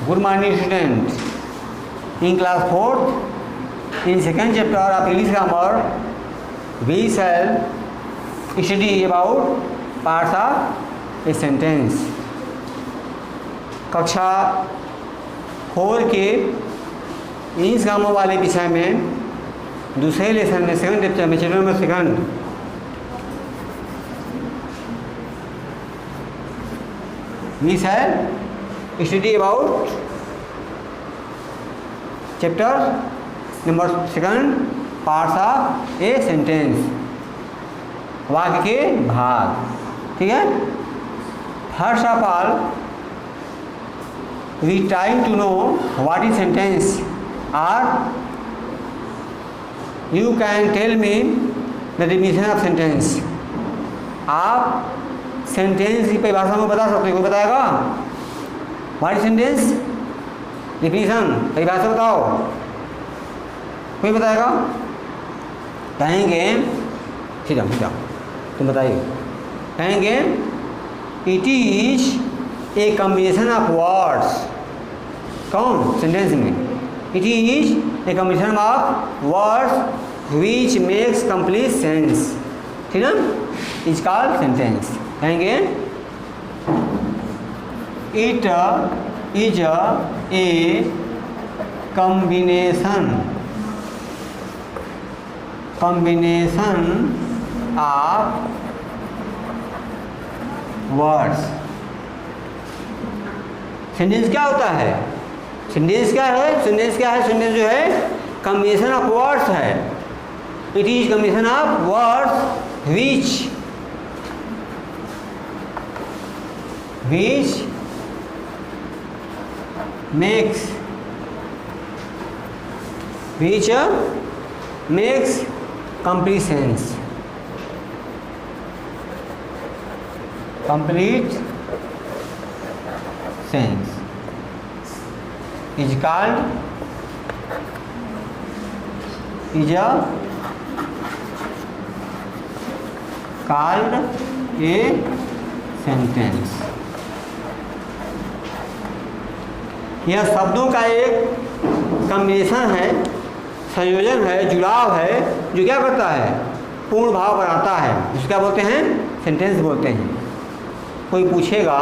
Good morning student. In class 4th, in second chapter of English grammar, we shall study about parts of a sentence. कक्षा 4 के English grammar वाले विषय में दूसरे lesson में second chapter में chapter number 2 we shall study about chapter number 2 parts of a sentence, वाक्य के भाग. ठीक है. First of all we trying to know what is sentence, or you can tell me the definition of sentence. आप sentence की परिभाषा में बता सकते हो. कोई बताएगा? What is sentence? डिफिनीशन, परिभाषा बताओ. कोई बताएगा? कहेंगे ठीक है, तुम बताइए. कहेंगे it is a combination of words. कौन? सेंटेंस में it is a combination of words which makes complete sense. ठीक है, इज कॉल्ड सेंटेंस. कहेंगे it is a combination of words. Sentence क्या होता है? सेंटेंस क्या है? सेंटेंस जो है कॉम्बिनेशन ऑफ वर्ड्स है. It is combination of words which makes complete sense. Complete sense is called a sentence. यह शब्दों का एक कॉम्बिनेशन है, संयोजन है, जुड़ाव है, जो क्या करता है? पूर्ण भाव बनाता है. इसको क्या बोलते हैं? सेंटेंस बोलते हैं. कोई पूछेगा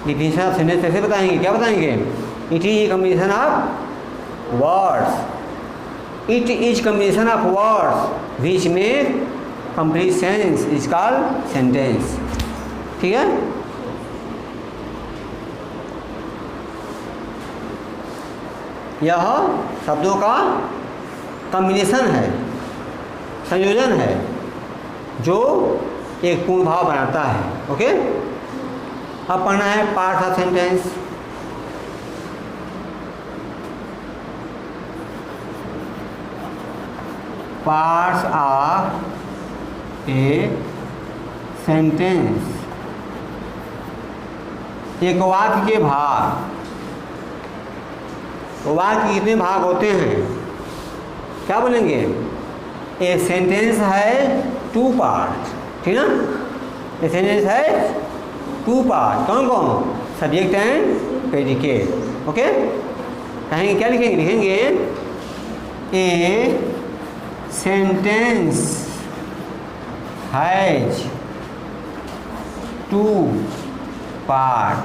डिफिनेशन ऑफ सेंटेंस कैसे बताएंगे? क्या बताएंगे? It is a combination of words. It is combination of words which make complete sense is called sentence. ठीक है. यह शब्दों का कॉम्बिनेशन है, संयोजन है, जो एक पूर्ण भाव बनाता है. ओके. अब पढ़ना है parts of sentence. Parts of a sentence. एक वाक्य के भाग. वाक्य कितने भाग होते हैं? क्या बोलेंगे? ए सेंटेंस है 2 पार्ट. ठीक ना. ए सेंटेंस है 2 पार्ट. कौन कौन? Subject and predicate. ओके. कहेंगे क्या लिखेंगे? लिखेंगे ए सेंटेंस हैज 2 पार्ट.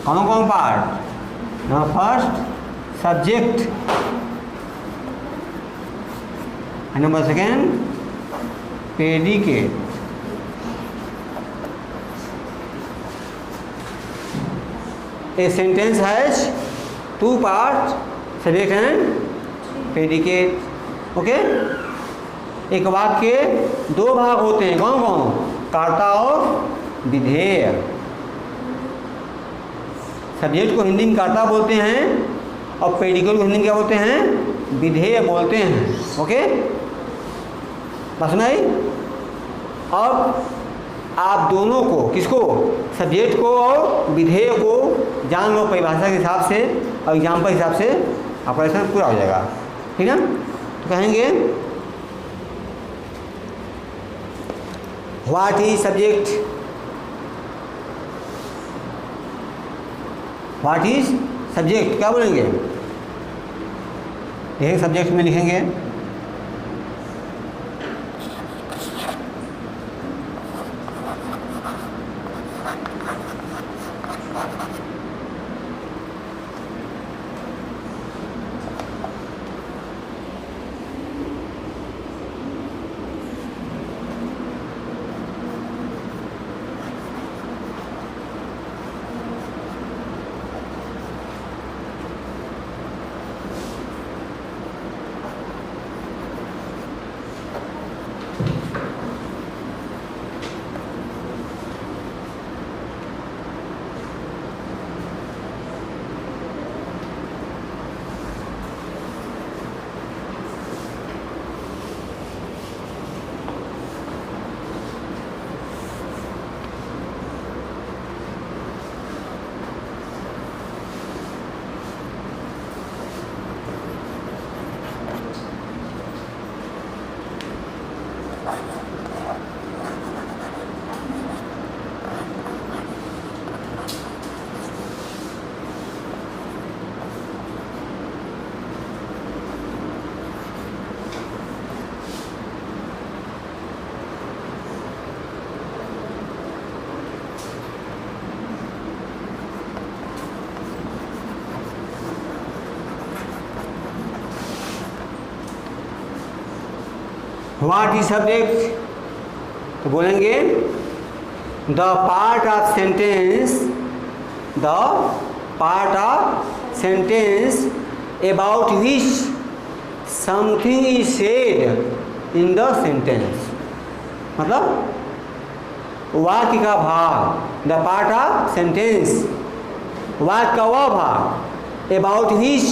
कौन कौन part? First subject, number 2 predicate. A sentence has 2 part, subject and predicate. Okay. एक वाक्य के 2 भाग होते हैं. कौन कौन? कर्ता और विधेय. सब्जेक्ट को हिंदी में कर्ता बोलते हैं और प्रेडिकेट को हिंदी में क्या बोलते हैं? विधेय बोलते हैं. ओके. बस नहीं. अब आप दोनों को, किसको? सब्जेक्ट को और विधेय को जान लो परिभाषा के हिसाब से और एग्जाम्पल के हिसाब से आपका लेसन पूरा हो जाएगा. ठीक है. तो कहेंगे what is subject, what is subject, क्या बोलेंगे? एक सब्जेक्ट में लिखेंगे व्हाट इज सब्जेक्ट, तो बोलेंगे the part of sentence, the part of sentence about which something is said in the sentence. मतलब वाक्य का भाग, द पार्ट ऑफ सेंटेंस, वाक्य का वह भाग अबाउट विच,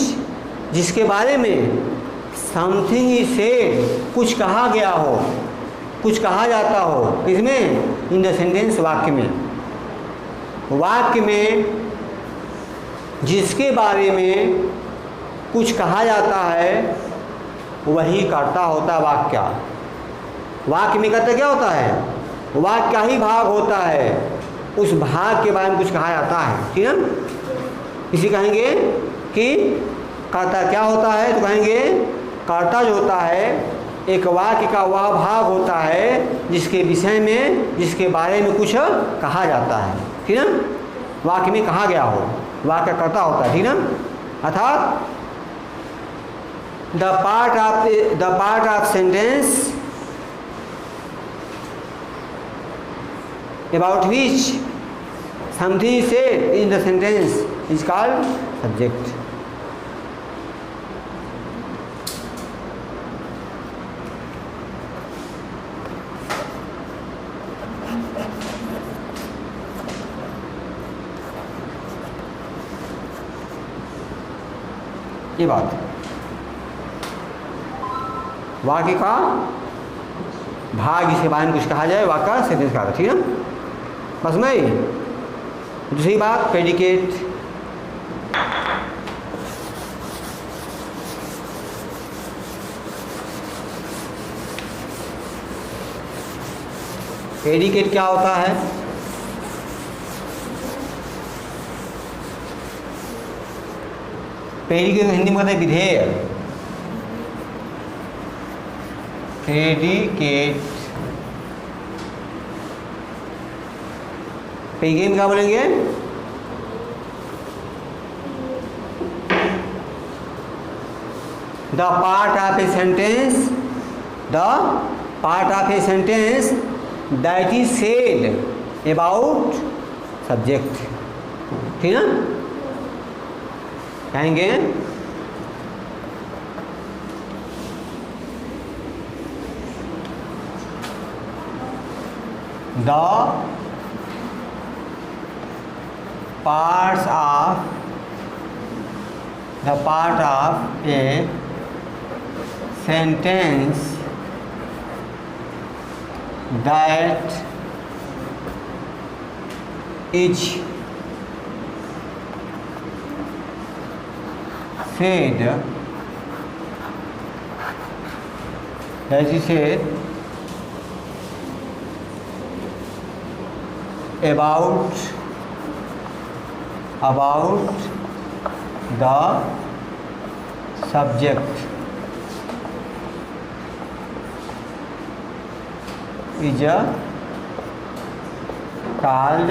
जिसके बारे में समथिंग इज सेड, कुछ कहा गया हो, कुछ कहा जाता हो, इसमें इन द सेंटेंस, वाक्य में, वाक्य में जिसके बारे में कुछ कहा जाता है वही कर्ता होता है वाक्य। वाक्य में कर्ता क्या होता है? वाक्य का ही भाग होता है, उस भाग के बारे में कुछ कहा जाता है, ठीक है। इसी कहेंगे कि कर्ता क्या होता है, तो कहेंगे कर्ता जो होता है एक वाक्य का वह भाग होता है जिसके विषय में, जिसके बारे में कुछ कहा जाता है, ठीक है। वाक्य में कहा गया हो, वाक्य कर्ता होता है, ठीक है। अर्थात the part of sentence about which something is said in the sentence is called subject. ये बात वाक्य का भाग, इसके बारे में कुछ कहा जाए, वाक्य का सेंटेंस का, ठीक है। बस नहीं, दूसरी बात प्रेडिकेट। प्रेडिकेट क्या होता है? प्रेडिकेट हिंदी में कहते हैं विधेय। प्रेडिकेट प्रेडिकेट क्या बोलेंगे? The part of a sentence, the part of a sentence that is said about subject, ठीक है। कहेंगे the part of a sentence that is said about about the subject is called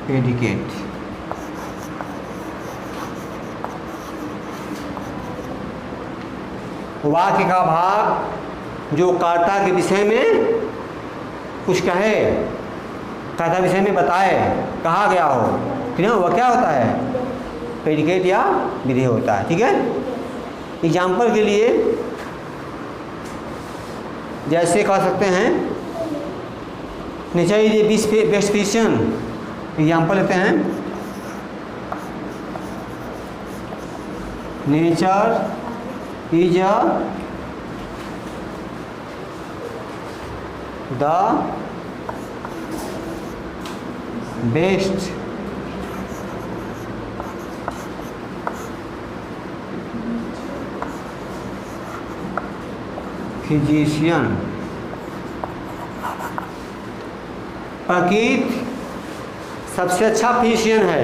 predicate. वाक्य का भाग जो कर्ता के विषय में कुछ कहे, कर्ता विषय में बताए, कहा गया हो, ठीक है, वह क्या होता है? प्रेडिकेट या विधेय होता है। ठीक है, एग्जाम्पल के लिए जैसे कह सकते हैं nature is a best physician, example लेते हैं, nature is the best physician. प्रकृति सबसे अच्छा फिजिशियन है,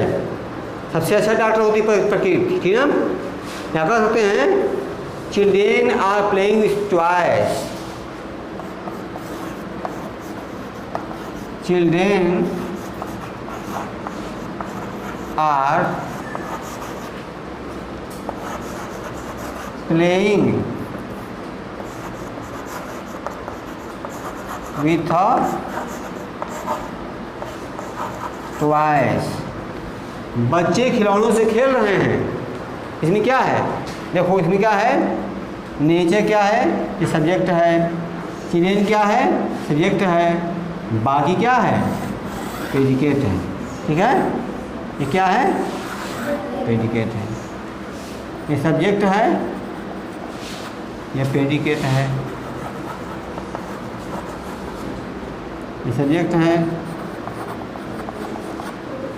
सबसे अच्छा डॉक्टर होती है प्रकृति, ठीक है। यहाँ कह सकते हैं children are playing with toys, children are playing with toys, बच्चे खिलौनों से खेल रहे हैं। इसमें क्या है? देखो इसमें क्या है? नेचर क्या है? ये सब्जेक्ट है, चिल्ड्रेन क्या है? सब्जेक्ट है, बाकी क्या है? प्रेडिकेट है। ठीक है, ये क्या है? प्रेडिकेट है। ये सब्जेक्ट है, ये प्रेडिकेट है, ये सब्जेक्ट है,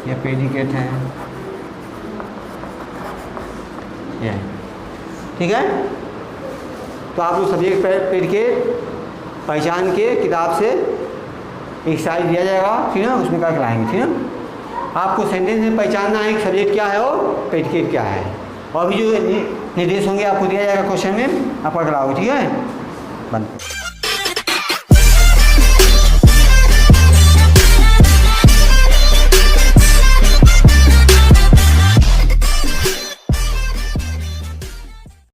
ये प्रेडिकेट है, ये। ठीक है, तो आप लोग सब्जेक्ट प्रेडिकेट पहचान के किताब से एक्सरसाइज दिया जाएगा, ठीक है, उसमें क्या कराएंगे, ठीक है। आपको सेंटेंस में पहचानना है कि सब्जेक्ट क्या है और प्रेडिकेट क्या है, और भी जो निर्देश होंगे आपको दिया जाएगा क्वेश्चन में, आप पढ़ कराओगे। ठीक है, बंद।